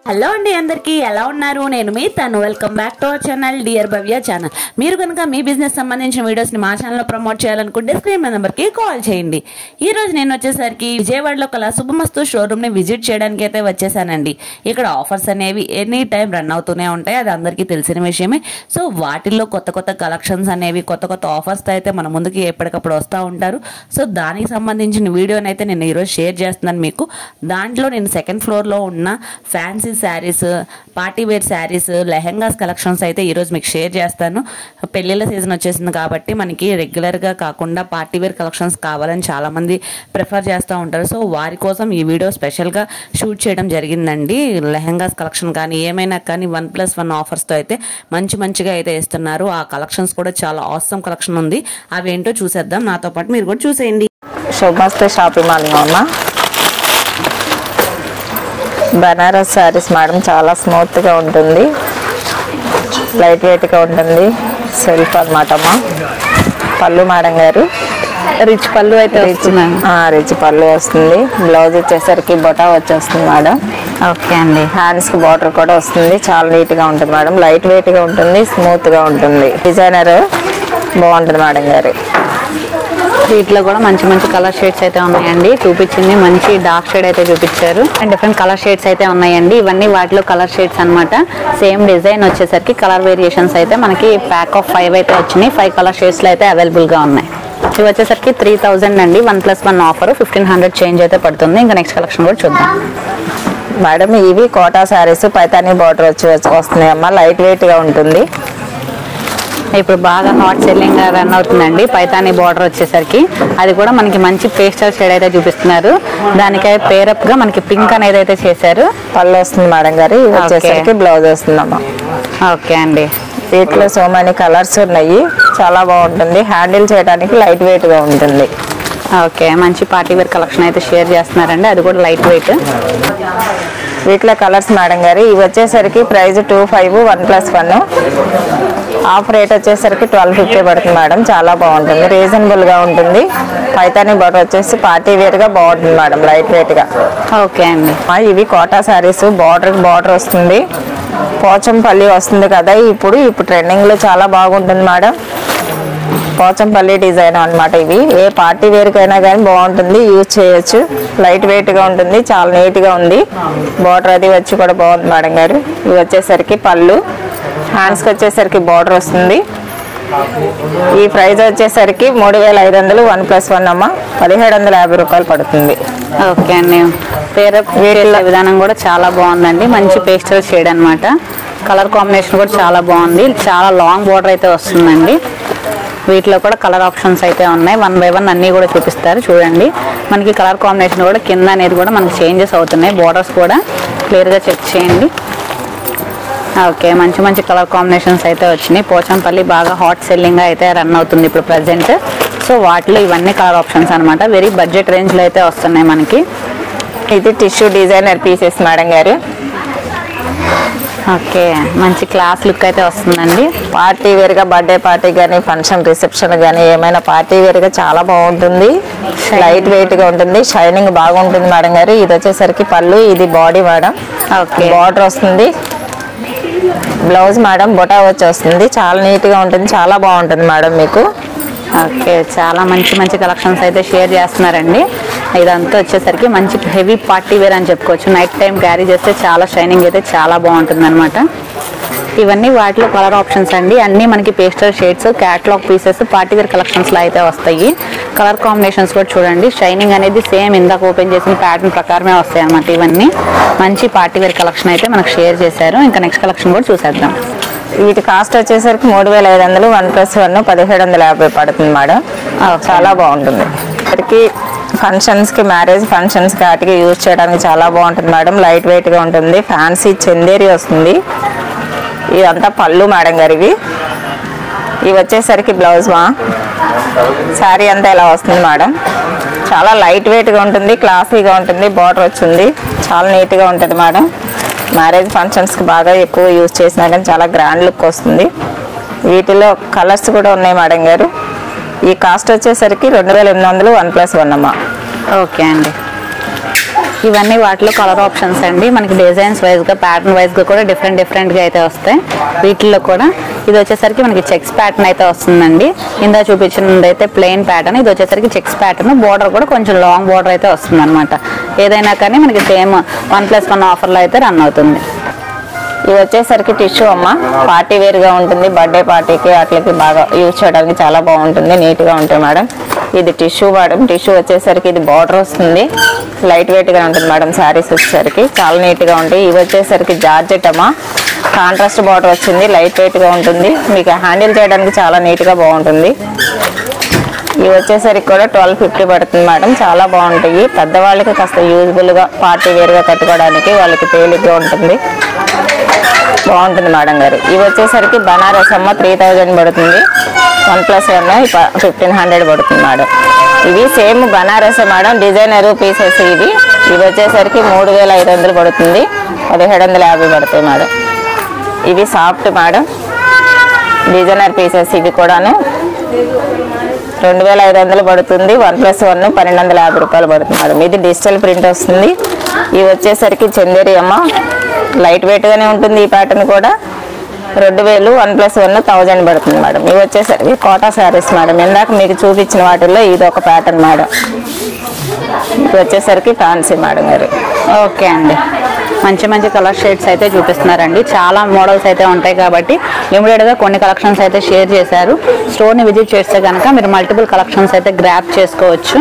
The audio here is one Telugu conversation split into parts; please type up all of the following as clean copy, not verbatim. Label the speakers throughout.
Speaker 1: హలో అండి, అందరికీ ఎలా ఉన్నారు? నేను మీ తను. Welcome back to our channel dear Bhavya channel. మీరు కనుక మీ బిజినెస్ సంబంధించిన వీడియోస్ని మా ఛానల్లో ప్రమోట్ చేయాలనుకుంటే స్క్రీన్ నెంబర్కి కాల్ చేయండి. ఈ రోజు నేను వచ్చేసరికి విజయవాడలో కల శుభమస్తు షోరూమ్ని విజిట్ చేయడానికి అయితే వచ్చేసానండి. ఇక్కడ ఆఫర్స్ అనేవి ఎనీ టైం రన్ అవుతూనే ఉంటాయి, అది అందరికీ తెలిసిన విషయమే. సో వాటిల్లో కొత్త కొత్త కలెక్షన్స్ అనేవి కొత్త కొత్త ఆఫర్స్తో అయితే మన ముందుకి ఎప్పటికప్పుడు వస్తూ ఉంటారు. సో దానికి సంబంధించిన వీడియోని అయితే నేను ఈరోజు షేర్ చేస్తున్నాను మీకు. దాంట్లో నేను సెకండ్ ఫ్లోర్లో ఉన్న fancy sarees, party wear sarees, lehengas collections అయితే ఈరోజు మీకు షేర్ చేస్తాను. పెళ్ళిళ్ళ సీజన్ వచ్చేసింది కాబట్టి మనకి రెగ్యులర్గా కాకుండా పార్టీ వేర్ కలెక్షన్స్ కావాలని చాలామంది ప్రిఫర్ చేస్తూ ఉంటారు. సో వారి కోసం ఈ వీడియో స్పెషల్గా షూట్ చేయడం జరిగిందండి. లెహెంగాస్ కలెక్షన్ కానీ ఏమైనా కానీ 1+1 ఆఫర్స్తో అయితే మంచిగా అయితే ఇస్తున్నారు. ఆ కలెక్షన్స్ కూడా చాలా ఆసమ్ కలెక్షన్ ఉంది. అవి ఏంటో చూసేద్దాం, నాతో పాటు మీరు కూడా చూసేయండి.
Speaker 2: శుభమస్తు షాపింగ్ మాల్ అమ్మ. బనారస్ శారీస్ మేడం, చాలా స్మూత్గా ఉంటుంది, లైట్ వెయిట్గా ఉంటుంది, సెల్ఫ్ అనమాట అమ్మ. పళ్ళు మేడం గారు
Speaker 3: రిచ్ పళ్ళు అయితే
Speaker 2: రిచ్ పళ్ళు వస్తుంది. బ్లౌజ్ వచ్చేసరికి బొటా వచ్చేస్తుంది మేడం.
Speaker 3: ఓకే అండి.
Speaker 2: హ్యాండ్స్కి బార్డర్ కూడా వస్తుంది. చాలా నీట్గా ఉంటుంది మేడం, లైట్ వెయిట్గా ఉంటుంది, స్మూత్గా ఉంటుంది. డిజైనర్ బాగుంటుంది మేడం గారు.
Speaker 3: వీటిలో కూడా మంచి కలర్ షేడ్స్ అయితే ఉన్నాయండి. చూపించింది మంచి డార్క్ షేడ్ అయితే చూపించారు. అండ్ డిఫరెంట్ కలర్ షేడ్స్ అయితే ఉన్నాయండి. ఇవన్నీ వాటిలో కలర్ షేడ్స్ అనమాట. సేమ్ డిజైన్ వచ్చేసరికి కలర్ వేరియేషన్స్ అయితే మనకి ప్యాక్ ఆఫ్ 5 అయితే వచ్చినాయి. 5 కలర్ షేడ్స్లో అయితే అవైలబుల్గా ఉన్నాయి. ఇవి వచ్చేసరికి 3000 అండి. 1+1 ఆఫర్ 1500 చేంజ్ అయితే పడుతుంది. ఇంకా నెక్స్ట్ కలెక్షన్ కూడా చూద్దాం
Speaker 2: మేడం. ఇవి కోటా శారీస్, పైతానీ బార్డర్ వస్తున్నాయి అమ్మ. లైట్ వెయిట్గా ఉంటుంది.
Speaker 3: ఇప్పుడు బాగా హాట్ సెల్లింగ్ రన్ అవుతుందండి. పైతానీ బార్డర్ వచ్చేసరికి అది కూడా మనకి మంచి పేస్టల్ షేడ్ అయితే చూపిస్తున్నారు. దానికైతే పేరప్ గా మనకి పింక్ అనేది అయితే చేశారు.
Speaker 2: పళ్ళు వస్తుంది మేడం గారు. ఇది వచ్చేసరికి బ్లౌజ్ వస్తుందమ్మా.
Speaker 3: ఓకే అండి.
Speaker 2: వీటిలో సో మెనీ కలర్స్ ఉన్నాయి, చాలా బాగుంటుంది. హ్యాండిల్ చేయడానికి లైట్ వెయిట్ గా ఉంటుంది.
Speaker 3: ఓకే, మంచి పార్టీ వేర్ కలెక్షన్ అయితే షేర్ చేస్తున్నారండి. అది కూడా లైట్ వెయిట్.
Speaker 2: వీటిలో కలర్స్ మేడం గారు. ఇవి వచ్చేసరికి ప్రైస్ 25, 1+1. ఆఫ్ రేట్ వచ్చేసరికి 1250 పడుతుంది మేడం. చాలా బాగుంటుంది, రీజనబుల్ గా ఉంటుంది. పైతానీ బార్డర్ వచ్చేసి పార్టీ వేర్ గా బాగుంటుంది మేడం, లైట్ వెయిట్ గా.
Speaker 3: ఓకే అండి.
Speaker 2: ఇవి కోటా శారీస్. బార్డర్ వస్తుంది, పోచంపల్లి వస్తుంది కదా ఇప్పుడు ట్రెండింగ్ లో చాలా బాగుంటుంది మేడం. పోచంపల్లి డిజైన్ అనమాట. ఇవి ఏ పార్టీ వేర్కైనా కానీ బాగుంటుంది, యూజ్ చేయొచ్చు. లైట్ వెయిట్ గా ఉంటుంది, చాలా నీట్ గా ఉంది. బార్డర్ అది వచ్చి కూడా బాగుంది మేడం గారు. ఇవి వచ్చేసరికి పళ్ళు, హ్యాండ్స్ కి వచ్చేసరికి బార్డర్ వస్తుంది. ఈ ప్రైస్ వచ్చేసరికి 3500, 1+1 అమ్మ. 1750 రూపాయలు పడుతుంది.
Speaker 3: ఓకే అండి. వేరే విధానం కూడా చాలా బాగుందండి. మంచి పేస్టల్ షేడ్ అనమాట. కలర్ కాంబినేషన్ కూడా చాలా బాగుంది. చాలా లాంగ్ బార్డర్ అయితే వస్తుందండి. వీటిలో కూడా కలర్ ఆప్షన్స్ అయితే ఉన్నాయి. 1 by 1 అన్నీ కూడా చూపిస్తారు. చూడండి, మనకి కలర్ కాంబినేషన్ కూడా కింద అనేది కూడా మనకి చేంజెస్ అవుతున్నాయి. బార్డర్స్ కూడా క్లియర్గా చెక్ చేయండి. ఓకే, మంచి కలర్ కాంబినేషన్స్ అయితే వచ్చినాయి. పోచంపల్లి బాగా హాట్ సెల్లింగ్ అయితే రన్ అవుతుంది ఇప్పుడు ప్రజెంట్. సో వాటిలో ఇవన్నీ కలర్ ఆప్షన్స్ అనమాట. వెరీ బడ్జెట్ రేంజ్లో అయితే వస్తున్నాయి మనకి.
Speaker 2: ఇది టిష్యూ డిజైనర్ పీసెస్ మేడం గారు.
Speaker 3: ఓకే, మంచి క్లాస్ లుక్ అయితే వస్తుందండి.
Speaker 2: పార్టీ వేర్ గా, బర్త్డే పార్టీ కానీ, ఫంక్షన్ రిసెప్షన్ కానీ, ఏమైనా పార్టీ వేర్ గా చాలా బాగుంటుంది. లైట్ వెయిట్ గా ఉంటుంది, షైనింగ్ బాగుంటుంది మేడం గారు. ఇది వచ్చేసరికి పళ్ళు, ఇది బాడీ మేడం.
Speaker 3: ఓకే,
Speaker 2: బార్డర్ వస్తుంది. బ్లౌజ్ మేడం బొటా వచ్చి వస్తుంది. చాలా నీట్ గా ఉంటుంది, చాలా బాగుంటుంది మేడం మీకు.
Speaker 3: ఓకే, చాలా మంచి కలెక్షన్స్ అయితే షేర్ చేస్తున్నారండి. ఇదంతా వచ్చేసరికి మంచి హెవీ పార్టీ వేర్ అని చెప్పుకోవచ్చు. నైట్ టైం క్యారీ చేస్తే చాలా షైనింగ్ అయితే చాలా బాగుంటుంది అనమాట. ఇవన్నీ వాటిలో కలర్ ఆప్షన్స్ అండి. అన్నీ మనకి pastel shades, catalogue pieces, party wear కలెక్షన్స్లో అయితే వస్తాయి. కలర్ కాంబినేషన్స్ కూడా చూడండి. షైనింగ్ అనేది సేమ్ ఇందాక ఓపెన్ చేసిన ప్యాటర్న్ ప్రకారమే వస్తాయి అన్నమాట. ఇవన్నీ మంచి పార్టీ వేర్ కలెక్షన్ అయితే మనకు షేర్ చేశారు. ఇంకా నెక్స్ట్ కలెక్షన్ కూడా చూసేద్దాం.
Speaker 2: వీటి కాస్ట్ వచ్చేసరికి 3500, 1+1 1750 పడుతుంది మేడం. చాలా బాగుంటుంది. ఫంక్షన్స్కి, మ్యారేజ్ ఫంక్షన్స్కి వాటికి యూజ్ చేయడానికి చాలా బాగుంటుంది మేడం. లైట్ వెయిట్గా ఉంటుంది. ఫ్యాన్సీ చందేరి వస్తుంది. ఇదంతా పళ్ళు మేడం గారు. ఇవి వచ్చేసరికి బ్లౌజ్ శారీ అంతా ఇలా వస్తుంది మేడం. చాలా లైట్ వెయిట్గా ఉంటుంది, క్లాసీగా ఉంటుంది. బార్డర్ వచ్చింది, చాలా నీట్గా ఉంటుంది మేడం. మ్యారేజ్ ఫంక్షన్స్కి బాగా ఎక్కువ యూజ్ చేసినా కానీ చాలా గ్రాండ్ లుక్ వస్తుంది. వీటిలో కలర్స్ కూడా ఉన్నాయి మేడం గారు. ఈ కాస్ట్ వచ్చేసరికి 2800, 1+1 అమ్మ.
Speaker 3: ఓకే అండి. ఇవన్నీ వాటిలో కలర్ ఆప్షన్స్ అండి. మనకి డిజైన్స్ వైజ్గా ప్యాటర్న్ వైజ్గా కూడా డిఫరెంట్గా అయితే వస్తాయి. వీటిల్లో కూడా ఇది వచ్చేసరికి మనకి చెక్స్ ప్యాటర్న్ అయితే వస్తుందండి. ఇందా చూపించినది అయితే ప్లెయిన్ ప్యాటర్న్, ఇది వచ్చేసరికి చెక్స్ ప్యాటర్న్. బోర్డర్ కూడా కొంచెం లాంగ్ బోర్డర్ అయితే వస్తుంది అనమాట. ఏదైనా కానీ మనకి సేమ్ 1+1 ఆఫర్లో అయితే రన్ అవుతుంది.
Speaker 2: ఇవి వచ్చేసరికి టిష్యూ అమ్మ, పార్టీ వేర్గా ఉంటుంది. బర్త్డే పార్టీకి అట్లకి బాగా యూజ్ చేయడానికి చాలా బాగుంటుంది, నీట్గా ఉంటాయి మేడం. ఇది టిష్యూ మేడం. టిష్యూ వచ్చేసరికి ఇది బార్డర్ వస్తుంది, లైట్ వెయిట్గా ఉంటుంది మేడం. శారీస్ వచ్చేసరికి చాలా నీట్గా ఉంటాయి. ఇవి వచ్చేసరికి జార్జెట్ అమ్మ, కాంట్రాస్ట్ బార్డర్ వచ్చింది, లైట్ వెయిట్గా ఉంటుంది. మీకు హ్యాండిల్ చేయడానికి చాలా నీట్గా బాగుంటుంది. ఇవి వచ్చేసరికి కూడా 1250 పడుతుంది మేడం. చాలా బాగుంటాయి. పెద్దవాళ్ళకి కాస్త యూజ్ఫుల్గా పార్టీ వేర్గా కట్టుకోవడానికి వాళ్ళకి తేలిగ్గా ఉంటుంది, బాగుంటుంది మేడం గారు. ఇవి వచ్చేసరికి బనారస్ అమ్మ 3000 పడుతుంది. 1+1 1500 పడుతుంది మేడం. ఇవి same Banaras madam, designer pieces ఇవి. ఇవి వచ్చేసరికి 3500 పడుతుంది, 1750 పడుతాయి మేడం. ఇవి సాఫ్ట్ మేడం, డిజైనర్ పీసెస్. ఇవి కూడాను 2500 పడుతుంది. 1+1 1250 రూపాయలు పడుతుంది మేడం. ఇది డిజిటల్ ప్రింట్ వస్తుంది. ఇవి వచ్చేసరికి చందేరి అమ్మ, లైట్ వెయిట్గానే ఉంటుంది. ఈ ప్యాటర్న్ కూడా 2000, 1+1 1000 పడుతుంది మేడం. ఇవి వచ్చేసరికి కోటా శారీస్ మేడం. ఇందాక మీకు చూపించిన వాటిల్లో ఇది ఒక ప్యాటర్న్ మేడం. ఇది వచ్చేసరికి ఫ్యాన్సీ మేడం గారు.
Speaker 3: ఓకే అండి, మంచి మంచి కలర్ షేడ్స్ అయితే చూపిస్తున్నారండి. చాలా మోడల్స్ అయితే ఉంటాయి కాబట్టి లిమిటెడ్గా కొన్ని కలెక్షన్స్ అయితే షేర్ చేశారు. స్టోర్ని విజిట్ చేస్తే కనుక మీరు మల్టిపుల్ కలెక్షన్స్ అయితే గ్రాప్ చేసుకోవచ్చు.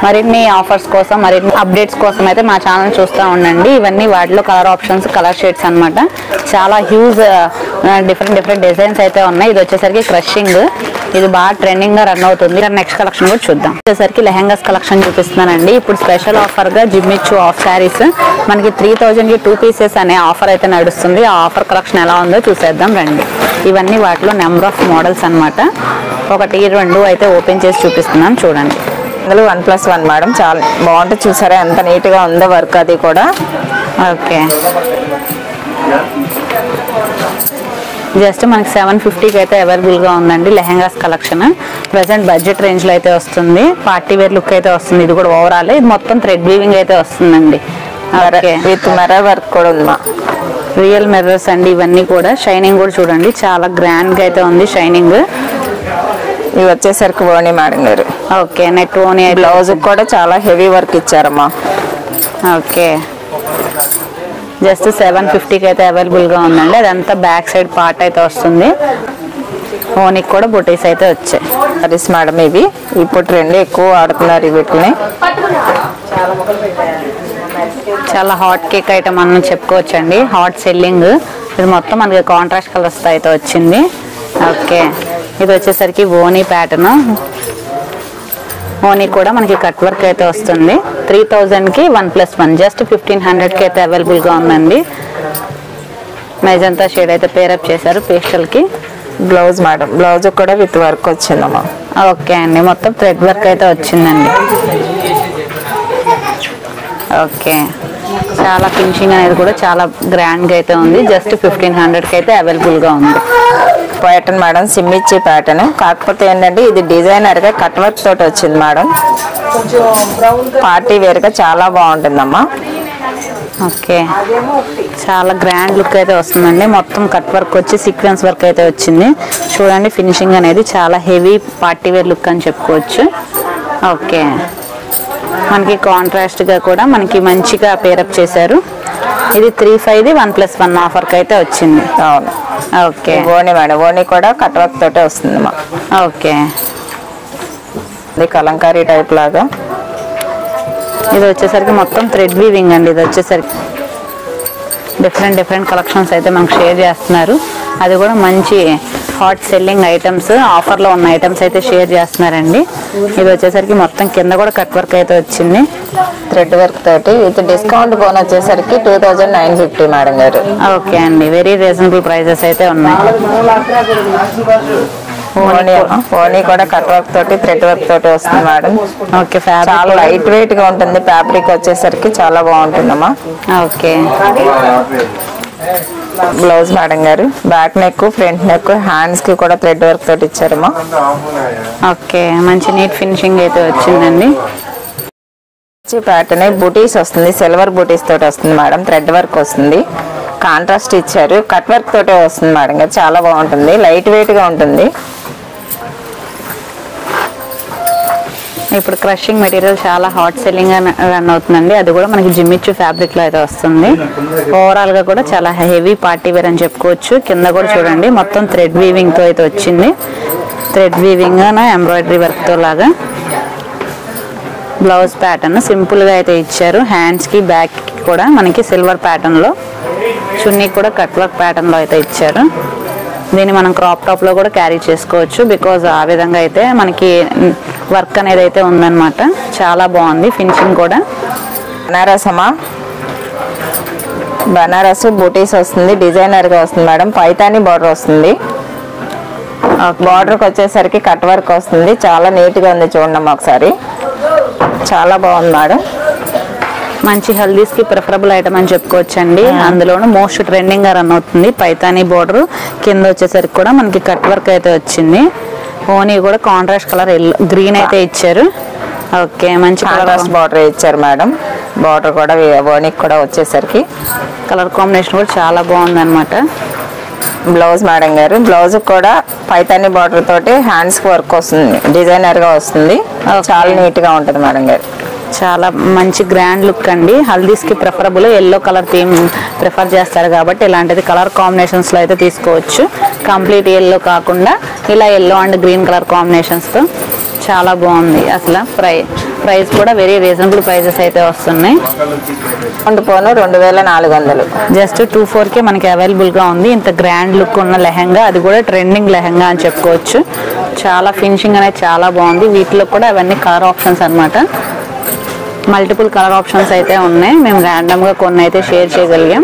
Speaker 3: మరిన్ని ఆఫర్స్ కోసం, మరిన్ని అప్డేట్స్ కోసం అయితే మా ఛానల్ చూస్తూ ఉండండి. ఇవన్నీ వాటిలో కలర్ ఆప్షన్స్, కలర్ షేడ్స్ అనమాట. చాలా హ్యూజ్ డిఫరెంట్ డిజైన్స్ అయితే ఉన్నాయి. ఇది వచ్చేసరికి క్రషింగ్, ఇది బాగా ట్రెండింగ్గా రన్ అవుతుంది. నెక్స్ట్ కలెక్షన్ కూడా చూద్దాం. వచ్చేసరికి లెహెంగాస్ కలెక్షన్ చూపిస్తున్నానండి. ఇప్పుడు స్పెషల్ ఆఫర్గా జిమ్మిచ్చు ఆఫ్ శారీస్ మనకి 3000కి 2 పీసెస్ అనే ఆఫర్ అయితే నడుస్తుంది. ఆ ఆఫర్ కలెక్షన్ ఎలా ఉందో చూసేద్దాం రండి. ఇవన్నీ వాటిలో నెంబర్ ఆఫ్ మోడల్స్ అనమాట. 1, 2 అయితే ఓపెన్ చేసి చూపిస్తున్నాను చూడండి.
Speaker 2: ఇందులో 1+1 మేడం. చాలా బాగుంటుంది, చూసారా ఎంత నీట్గా ఉందో వర్క్ అది కూడా.
Speaker 3: ఓకే, జస్ట్ మనకి 750కి అయితే అవైలబుల్గా ఉందండి లెహెంగాస్ కలెక్షన్. ప్రజెంట్ బడ్జెట్ రేంజ్లో అయితే వస్తుంది. పార్టీ వేర్ లుక్ అయితే వస్తుంది. ఇది కూడా ఓవరాల్ ఇది మొత్తం థ్రెడ్ వీవింగ్ అయితే వస్తుందండి. ఓకే,
Speaker 2: విత్ మిర్రర్ వర్క్ కూడా ఉందా,
Speaker 3: రియల్ మిర్రర్స్ అండి. ఇవన్నీ కూడా షైనింగ్ కూడా చూడండి, చాలా గ్రాండ్గా అయితే ఉంది షైనింగ్.
Speaker 2: ఇవి వచ్చేసరికి ఓణి మేడం గారు.
Speaker 3: ఓకే, నెట్ ఓణి.
Speaker 2: బ్లౌజ్ కూడా చాలా హెవీ వర్క్ ఇచ్చారమ్మా.
Speaker 3: ఓకే, జస్ట్ 750కి అయితే అవైలబుల్గా ఉందండి. అదంతా బ్యాక్ సైడ్ పార్ట్ అయితే వస్తుంది. ఓనికి కూడా బుటీస్ అయితే వచ్చాయి.
Speaker 2: సారీస్ మేడం ఇవి ఇప్పుడు ట్రెండ్ ఎక్కువ వాడుతున్నారు వీటిని.
Speaker 3: చాలా హాట్ కేక్ ఐటమ్ అని చెప్పుకోవచ్చండి, హాట్ సెల్లింగ్. ఇది మొత్తం మనకి కాంట్రాస్ట్ కలర్స్ అయితే వచ్చింది. ఓకే, ఇది వచ్చేసరికి ఓనీ ప్యాటర్న్. ఓనీ కూడా మనకి కట్ వర్క్ అయితే వస్తుంది. 3000కి 1+1 జస్ట్ 1500కి అయితే అవైలబుల్గా ఉందండి. మెజంతా షేడ్ అయితే పేరప్ చేశారు పేస్టల్కి.
Speaker 2: బ్లౌజ్ మేడం, బ్లౌజ్ కూడా విత్ వర్క్ వచ్చిందమ్మా.
Speaker 3: ఓకే అండి, మొత్తం థ్రెడ్ వర్క్ అయితే వచ్చిందండి. ఓకే, చాలా ఫినిషింగ్ అనేది కూడా చాలా గ్రాండ్గా అయితే ఉంది. జస్ట్ 1500కి అయితే అవైలబుల్గా ఉంది.
Speaker 2: ప్యాటర్న్ మేడం, సిమ్మిచ్చి ప్యాటర్న్. కాకపోతే ఏంటంటే ఇది డిజైనర్గా కట్ వర్క్ తోటి వచ్చింది మేడం. పార్టీ వేర్గా చాలా బాగుంటుందమ్మా.
Speaker 3: ఓకే, చాలా గ్రాండ్ లుక్ అయితే వస్తుందండి. మొత్తం కట్ వర్క్ వచ్చి సీక్వెన్స్ వర్క్ అయితే వచ్చింది. చూడండి, ఫినిషింగ్ అనేది చాలా హెవీ పార్టీ వేర్ లుక్ అని చెప్పుకోవచ్చు. ఓకే, మనకి కాంట్రాస్ట్గా కూడా మనకి మంచిగా పేరప్ చేశారు. ఇది 35ది 1+1 ఆఫర్కి అయితే వచ్చింది.
Speaker 2: అవును.
Speaker 3: ఓకే,
Speaker 2: ఓణి మేడం, ఓణి కూడా కట్ వర్క్ తోటే వస్తుందమ్మా.
Speaker 3: ఓకే,
Speaker 2: ఇది కలంకారీ టైప్ లాగా.
Speaker 3: ఇది వచ్చేసరికి మొత్తం థ్రెడ్ వీవింగ్ అండి. ఇది వచ్చేసరికి డిఫరెంట్ కలెక్షన్స్ అయితే మనకు షేర్ చేస్తున్నారు. అది కూడా మంచి హాట్ సెల్లింగ్ ఐటమ్స్, ఆఫర్లో ఉన్న ఐటమ్స్ అయితే షేర్ చేస్తున్నారండి. ఇది వచ్చేసరికి మొత్తం కింద కూడా కట్ వర్క్ అయితే వచ్చింది
Speaker 2: థ్రెడ్ వర్క్ తోటి. విత్ డిస్కౌంట్ ఫోన్ వచ్చేసరికి 2950 మేడం గారు.
Speaker 3: ఓకే అండి, వెరీ రీజనబుల్ ప్రైజెస్ అయితే ఉన్నాయి.
Speaker 2: ఓణి కూడా కట్ వర్క్ తోటి థ్రెడ్ వర్క్ తోటి వస్తుంది మేడం.
Speaker 3: ఓకే,
Speaker 2: చాలా లైట్ వెయిట్ గా ఉంటుంది. ఫ్యాబ్రిక్ వచ్చేసరికి చాలా బాగుంటుందమ్మా.
Speaker 3: ఓకే,
Speaker 2: బ్లౌజ్ మేడం గారు, back neck, front neck, hands కి కూడా థ్రెడ్ వర్క్ తోటి ఇచ్చారమ్మా.
Speaker 3: ఓకే, మంచి నీట్ ఫినిషింగ్ అయితే వచ్చిందండి.
Speaker 2: ప్యాటర్న్ బూటీస్ వస్తుంది, సిల్వర్ బూటీస్ తోటి వస్తుంది మేడం. థ్రెడ్ వర్క్ వస్తుంది, కాంట్రాస్ట్ ఇచ్చారు, కట్ వర్క్ తోటే వస్తుంది మేడం. చాలా బాగుంటుంది, లైట్ వెయిట్ గా ఉంటుంది.
Speaker 3: ఇప్పుడు క్రషింగ్ మెటీరియల్ చాలా హాట్ సెల్లింగ్ రన్ అవుతుందండి. అది కూడా మనకి జిమ్మిచ్చు ఫ్యాబ్రిక్ లో అయితే వస్తుంది. ఓవరాల్ గా కూడా చాలా హెవీ పార్టీ వేర్ అని చెప్పుకోవచ్చు. కింద కూడా చూడండి మొత్తం థ్రెడ్ వీవింగ్ తో అయితే వచ్చింది. థ్రెడ్ వీవింగ్ ఎంబ్రాయిడరీ వర్క్ తో లాగా. బ్లౌజ్ ప్యాటర్న్ సింపుల్ గా అయితే ఇచ్చారు. హ్యాండ్స్ కి బ్యాక్ కి కూడా మనకి సిల్వర్ ప్యాటర్న్ లో, చున్నీ కూడా కట్ వర్క్ ప్యాటర్న్ లో అయితే ఇచ్చారు. దీన్ని మనం క్రాప్ టాప్ లో కూడా క్యారీ చేసుకోవచ్చు. బికాజ్ ఆ విధంగా అయితే మనకి వర్క్ అనేది అయితే ఉందన్నమాట. చాలా బాగుంది ఫినిషింగ్ కూడా.
Speaker 2: బనారస్ బూటీస్ వస్తుంది, డిజైనర్ గా వస్తుంది మేడం. పైతాని బార్డర్ వస్తుంది. బార్డర్కి వచ్చేసరికి కట్ వర్క్ వస్తుంది. చాలా నీట్ గా ఉంది, చూడండి ఒకసారి. చాలా బాగుంది మేడం.
Speaker 3: మంచి హల్దీస్ కి ప్రిఫరబుల్ ఐటమ్ అని చెప్పుకోవచ్చండి. అందులోనూ మోస్ట్ ట్రెండింగ్ గా రన్ అవుతుంది. పైతానీ బోర్డర్ కింద వచ్చేసరికి కూడా మనకి కట్ వర్క్ అయితే వచ్చింది. ఓనీ కూడా కాంట్రాస్ట్ కలర్ గ్రీన్ అయితే ఇచ్చారు. ఓకే, మంచి
Speaker 2: కాంట్రాస్ట్ బార్డర్ ఇచ్చారు మేడం. బార్డర్ కూడా ఓనీకి కూడా వచ్చేసరికి
Speaker 3: కలర్ కాంబినేషన్ కూడా చాలా బాగుంది అనమాట.
Speaker 2: బ్లౌజ్ మేడం గారు, బ్లౌజ్ కూడా పైతానీ బార్డర్ తోటి హ్యాండ్స్ వర్క్ వస్తుంది, డిజైనర్ గా వస్తుంది. చాలా నీట్ గా ఉంటుంది మేడం గారు.
Speaker 3: చాలా మంచి గ్రాండ్ లుక్ అండి. హల్దీస్ కి preferable yellow colour theme prefer చేస్తారు కాబట్టి ఇలాంటిది కలర్ కాంబినేషన్స్ లో అయితే తీసుకోవచ్చు. కంప్లీట్ ఎల్లో కాకుండా ఇలా yellow and green colour combinations తో చాలా బాగుంది. అసలు ప్రైస్ కూడా వెరీ రీజనబుల్ ప్రైజెస్ అయితే వస్తున్నాయి.
Speaker 2: 2400
Speaker 3: జస్ట్ 24K మనకి అవైలబుల్ గా ఉంది. ఇంత గ్రాండ్ లుక్ ఉన్న లెహంగా, అది కూడా ట్రెండింగ్ లెహంగా అని చెప్పుకోవచ్చు. చాలా ఫినిషింగ్ అనేది చాలా బాగుంది. వీటిలో కూడా అవన్నీ కలర్ ఆప్షన్స్ అన్నమాట. మల్టిపుల్ కలర్ ఆప్షన్స్ అయితే ఉన్నాయి. మేము ర్యాండమ్ గా కొన్ని అయితే షేర్ చేయగలిగాం.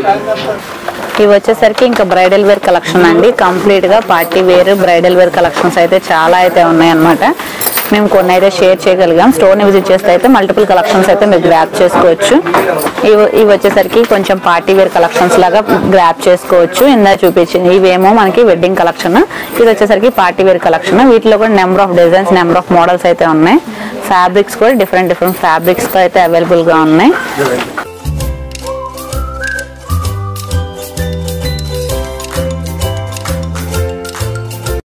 Speaker 3: ఇవి వచ్చేసరికి ఇంకా బ్రైడల్ వేర్ కలెక్షన్ అండి. కంప్లీట్ గా party wear bridal wear collections అయితే చాలా అయితే ఉన్నాయి అన్నమాట. మేము కొన్ని అయితే షేర్ చేయగలిగాం. స్టోర్ని విజిట్ చేస్తే అయితే మల్టిపుల్ కలెక్షన్స్ అయితే మీరు గ్రాప్ చేసుకోవచ్చు. ఇవి వచ్చేసరికి కొంచెం పార్టీ వేర్ కలెక్షన్స్ లాగా గ్రాప్ చేసుకోవచ్చు. ఇందా చూపించింది ఇవేమో మనకి వెడ్డింగ్ కలెక్షన్, ఇది వచ్చేసరికి పార్టీ వేర్ కలెక్షన్. వీటిలో కూడా number of designs, number of models అయితే ఉన్నాయి. ఫ్యాబ్రిక్స్ కూడా డిఫరెంట్ ఫ్యాబ్రిక్స్ తో అయితే అవైలబుల్ గా ఉన్నాయి.